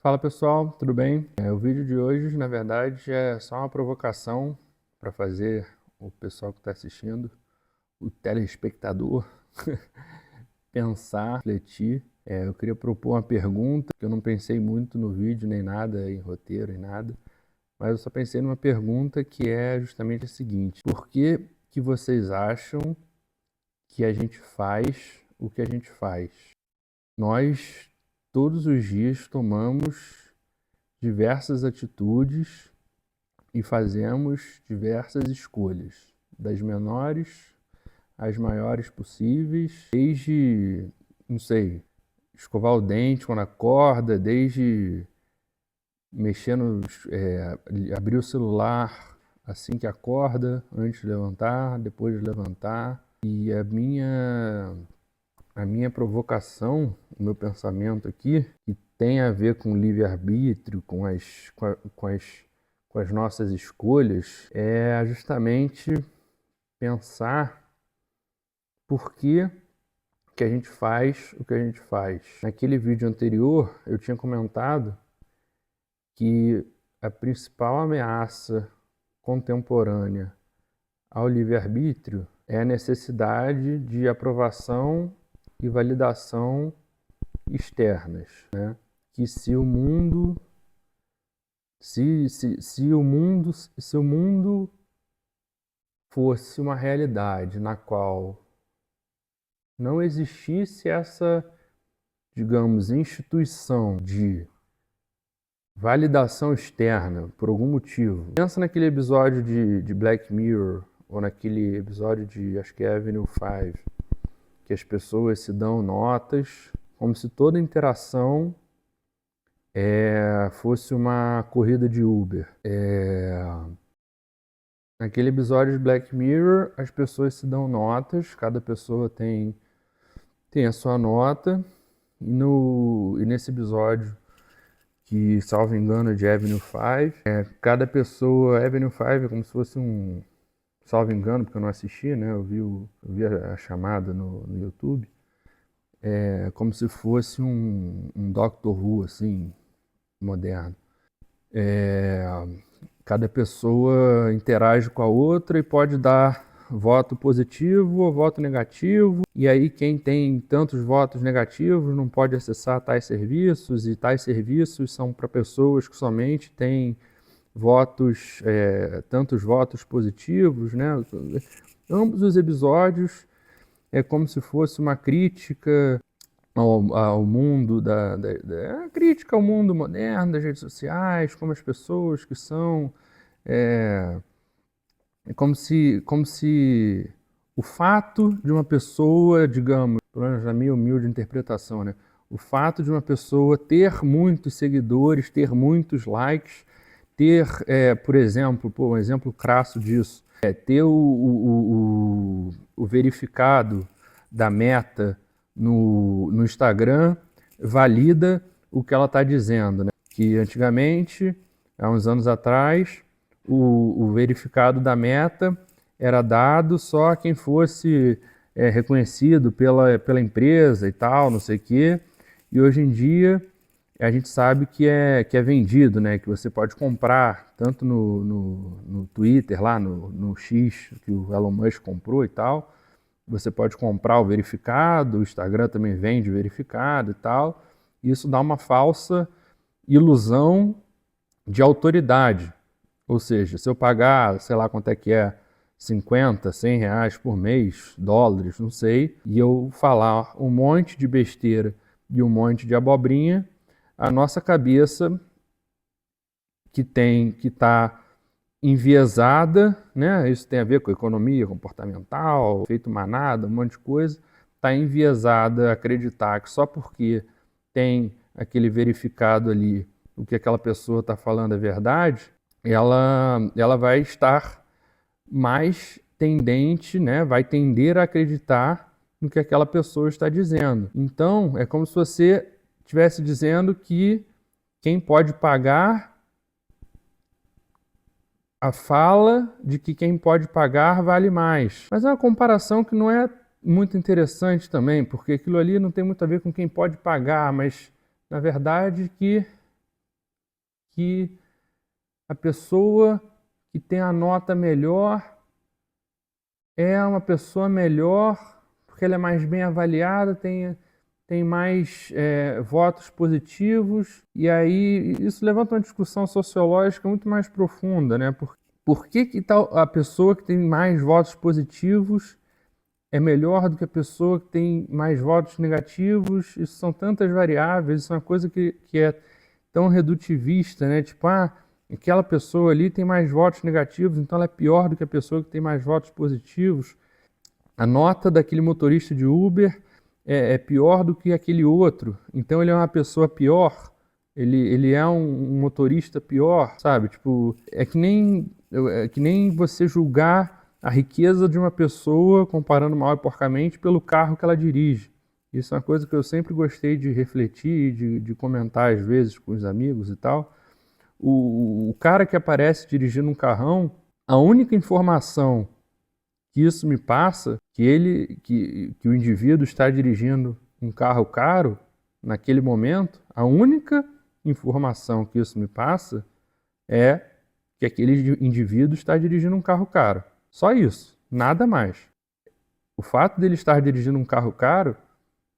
Fala pessoal, tudo bem? O vídeo de hoje, na verdade, é só uma provocação para fazer o pessoal que está assistindo, o telespectador, pensar, refletir. Eu queria propor uma pergunta, que eu não pensei muito no vídeo, nem nada, em roteiro, em nada, mas eu só pensei numa pergunta que é justamente a seguinte: por que vocês acham que a gente faz o que a gente faz? Nós, todos os dias, tomamos diversas atitudes e fazemos diversas escolhas, das menores às maiores possíveis, desde, não sei, escovar o dente quando acorda, desde mexer abrir o celular assim que acorda, antes de levantar, depois de levantar. E a minha provocação, o meu pensamento aqui, que tem a ver com o livre-arbítrio, com as nossas escolhas, é justamente pensar por que a gente faz o que a gente faz. Naquele vídeo anterior, eu tinha comentado que a principal ameaça contemporânea ao livre-arbítrio é a necessidade de aprovação e validação externas, né? Que se o mundo fosse uma realidade na qual não existisse essa, digamos, instituição de validação externa por algum motivo. Pensa naquele episódio de Black Mirror, ou naquele episódio de, acho que é Avenue 5, que as pessoas se dão notas, como se toda interação fosse uma corrida de Uber. Naquele episódio de Black Mirror, as pessoas se dão notas, cada pessoa tem a sua nota, e nesse episódio, que, salvo engano, é de Avenue 5, cada pessoa, Avenue 5 é como se fosse um, salvo engano, porque eu não assisti, né? Eu vi a chamada no YouTube, como se fosse um Doctor Who, assim, moderno. Cada pessoa interage com a outra e pode dar voto positivo ou voto negativo. E aí quem tem tantos votos negativos não pode acessar tais serviços, e tais serviços são para pessoas que somente têm votos, tantos votos positivos, né? Ambos os episódios é como se fosse uma crítica ao mundo a crítica ao mundo moderno das redes sociais, como as pessoas que são é como se o fato de uma pessoa, digamos, pelo menos na minha humilde interpretação, né, o fato de uma pessoa ter muitos seguidores, ter muitos likes, ter, por exemplo, um exemplo crasso disso, ter o verificado da Meta no Instagram valida o que ela está dizendo, né? Que antigamente, há uns anos atrás, o verificado da Meta era dado só a quem fosse reconhecido pela empresa e tal, não sei o quê. E hoje em dia a gente sabe que é vendido, né? Que você pode comprar, tanto no Twitter, lá no X, que o Elon Musk comprou e tal. Você pode comprar o verificado, o Instagram também vende verificado e tal. Isso dá uma falsa ilusão de autoridade. Ou seja, se eu pagar, sei lá quanto é que é, 50, 100 reais por mês, dólares, não sei, e eu falar um monte de besteira e um monte de abobrinha, a nossa cabeça que está enviesada, né? Isso tem a ver com economia comportamental, efeito manada, um monte de coisa, está enviesada a acreditar que só porque tem aquele verificado ali, o que aquela pessoa está falando é verdade, ela vai estar mais tendente, né? Vai tender a acreditar no que aquela pessoa está dizendo. Então, é como se você estivesse dizendo que quem pode pagar a fala de que quem pode pagar vale mais. Mas é uma comparação que não é muito interessante também, porque aquilo ali não tem muito a ver com quem pode pagar, mas na verdade que que a pessoa que tem a nota melhor é uma pessoa melhor porque ela é mais bem avaliada, tem mais votos positivos, e aí isso levanta uma discussão sociológica muito mais profunda, né? Por que tal a pessoa que tem mais votos positivos é melhor do que a pessoa que tem mais votos negativos? Isso são tantas variáveis, isso é uma coisa que é tão redutivista, né? Tipo, aquela pessoa ali tem mais votos negativos, então ela é pior do que a pessoa que tem mais votos positivos. A nota daquele motorista de Uber é pior do que aquele outro, então ele é uma pessoa pior, ele é um motorista pior, sabe? Tipo, é que nem você julgar a riqueza de uma pessoa, comparando mal e porcamente, pelo carro que ela dirige. Isso é uma coisa que eu sempre gostei de refletir, de comentar às vezes com os amigos e tal. O cara que aparece dirigindo um carrão, a única informação que isso me passa, que o indivíduo está dirigindo um carro caro naquele momento, a única informação que isso me passa é que aquele indivíduo está dirigindo um carro caro. Só isso, nada mais. O fato dele estar dirigindo um carro caro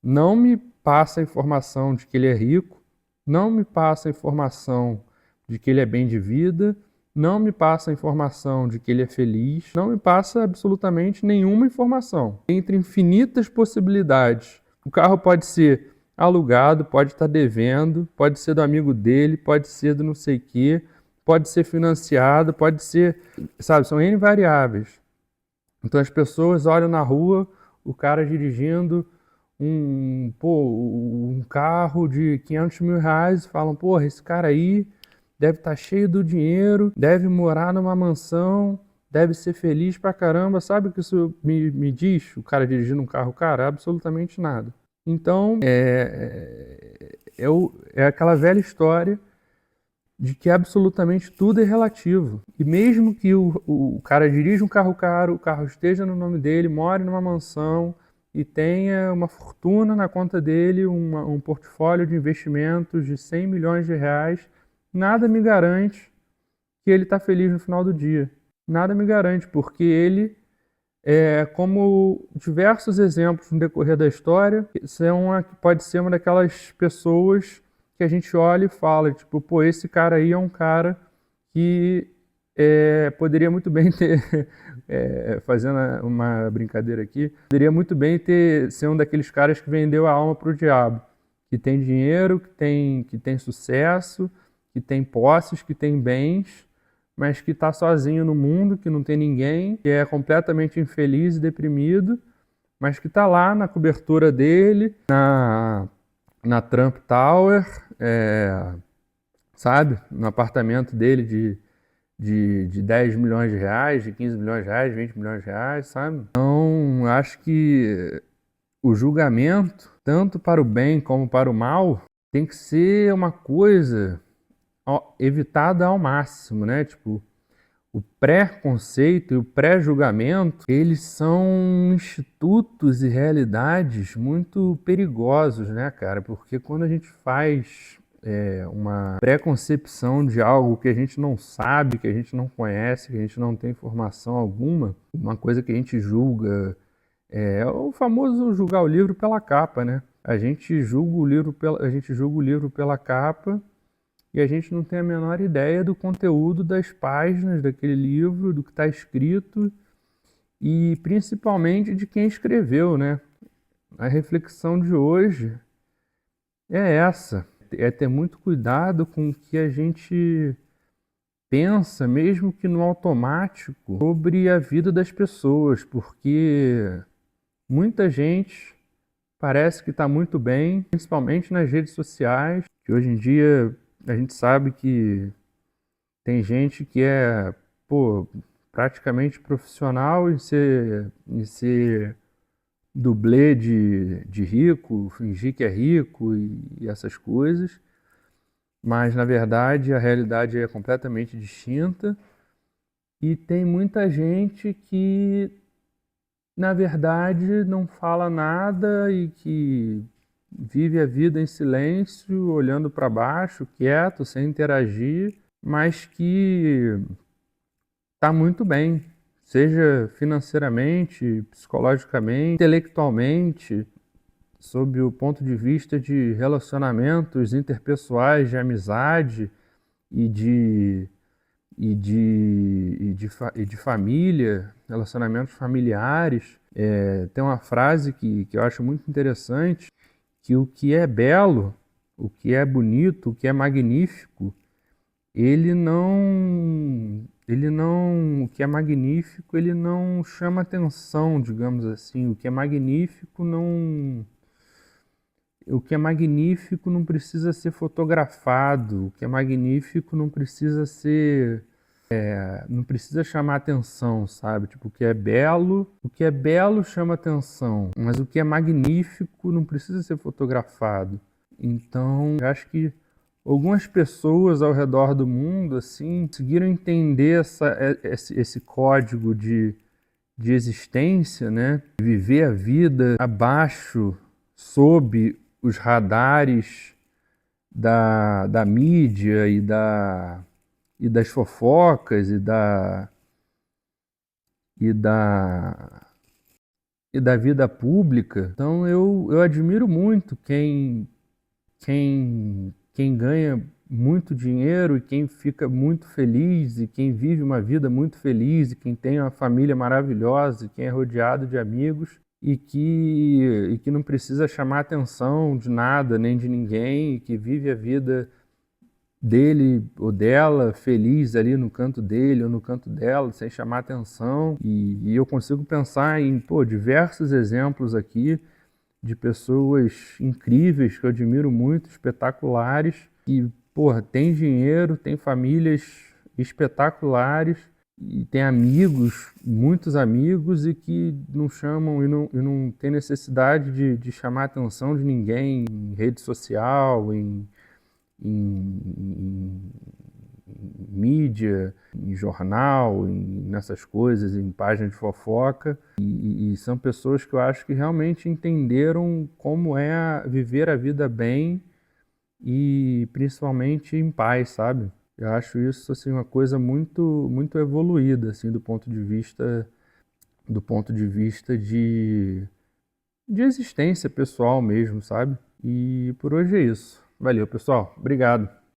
não me passa a informação de que ele é rico, não me passa a informação de que ele é bem de vida, não me passa a informação de que ele é feliz, não me passa absolutamente nenhuma informação. Entre infinitas possibilidades. O carro pode ser alugado, pode estar devendo, pode ser do amigo dele, pode ser do não sei o quê, pode ser financiado, pode ser, sabe, são N variáveis. Então as pessoas olham na rua, o cara dirigindo um carro de 500 mil reais e falam, porra, esse cara aí deve estar cheio do dinheiro, deve morar numa mansão, deve ser feliz pra caramba. Sabe o que isso me diz? O cara dirigindo um carro caro? Absolutamente nada. Então, é aquela velha história de que absolutamente tudo é relativo. E mesmo que o cara dirija um carro caro, o carro esteja no nome dele, more numa mansão e tenha uma fortuna na conta dele, um portfólio de investimentos de 100 milhões de reais, nada me garante que ele está feliz no final do dia. Nada me garante, porque ele, como diversos exemplos no decorrer da história, pode ser uma daquelas pessoas que a gente olha e fala, tipo, pô, esse cara aí é um cara que poderia muito bem ter, fazendo uma brincadeira aqui, poderia muito bem ser um daqueles caras que vendeu a alma para o diabo, que tem dinheiro, que tem sucesso, que tem posses, que tem bens, mas que está sozinho no mundo, que não tem ninguém, que é completamente infeliz e deprimido, mas que está lá na cobertura dele, na Trump Tower, sabe? No apartamento dele de 10 milhões de reais, de 15 milhões de reais, 20 milhões de reais, sabe? Então, acho que o julgamento, tanto para o bem como para o mal, tem que ser uma coisa evitada ao máximo, né? Tipo, o pré-conceito e o pré-julgamento, eles são institutos e realidades muito perigosos, né, cara? Porque quando a gente faz uma pré-concepção de algo que a gente não sabe, que a gente não conhece, que a gente não tem informação alguma, uma coisa que a gente julga, é o famoso julgar o livro pela capa, né? A gente julga o livro pela capa e a gente não tem a menor ideia do conteúdo das páginas daquele livro, do que está escrito e principalmente de quem escreveu, né? A reflexão de hoje é essa, é ter muito cuidado com o que a gente pensa, mesmo que no automático, sobre a vida das pessoas, porque muita gente parece que está muito bem, principalmente nas redes sociais, que hoje em dia a gente sabe que tem gente que é, pô, praticamente profissional em ser dublê de rico, fingir que é rico e essas coisas, mas na verdade a realidade é completamente distinta e tem muita gente que na verdade não fala nada e que vive a vida em silêncio, olhando para baixo, quieto, sem interagir, mas que está muito bem, seja financeiramente, psicologicamente, intelectualmente, sob o ponto de vista de relacionamentos interpessoais, de amizade e de família, relacionamentos familiares. Tem uma frase que eu acho muito interessante, que o que é belo, o que é bonito, o que é magnífico, o que é magnífico, ele não chama atenção, digamos assim. O que é magnífico não precisa ser fotografado, o que é magnífico não precisa ser, não precisa chamar atenção, sabe? Tipo, o que é belo chama atenção, mas o que é magnífico não precisa ser fotografado. Então, eu acho que algumas pessoas ao redor do mundo, assim, conseguiram entender esse código de existência, né? Viver a vida abaixo, sob os radares da mídia e das fofocas e da, e da vida pública. Então eu admiro muito quem ganha muito dinheiro e quem fica muito feliz e quem vive uma vida muito feliz e quem tem uma família maravilhosa e quem é rodeado de amigos e que não precisa chamar atenção de nada nem de ninguém e que vive a vida dele ou dela feliz ali no canto dele ou no canto dela sem chamar atenção. E eu consigo pensar em diversos exemplos aqui de pessoas incríveis que eu admiro muito, espetaculares, que, tem dinheiro, tem famílias espetaculares e tem amigos, muitos amigos, e que não chamam e não tem necessidade de chamar a atenção de ninguém em rede social, em mídia, em jornal, nessas coisas, em página de fofoca. E são pessoas que eu acho que realmente entenderam como é viver a vida bem e principalmente em paz, sabe? Eu acho isso assim uma coisa muito muito evoluída assim do ponto de vista de existência pessoal mesmo, sabe? E por hoje é isso. Valeu, pessoal. Obrigado.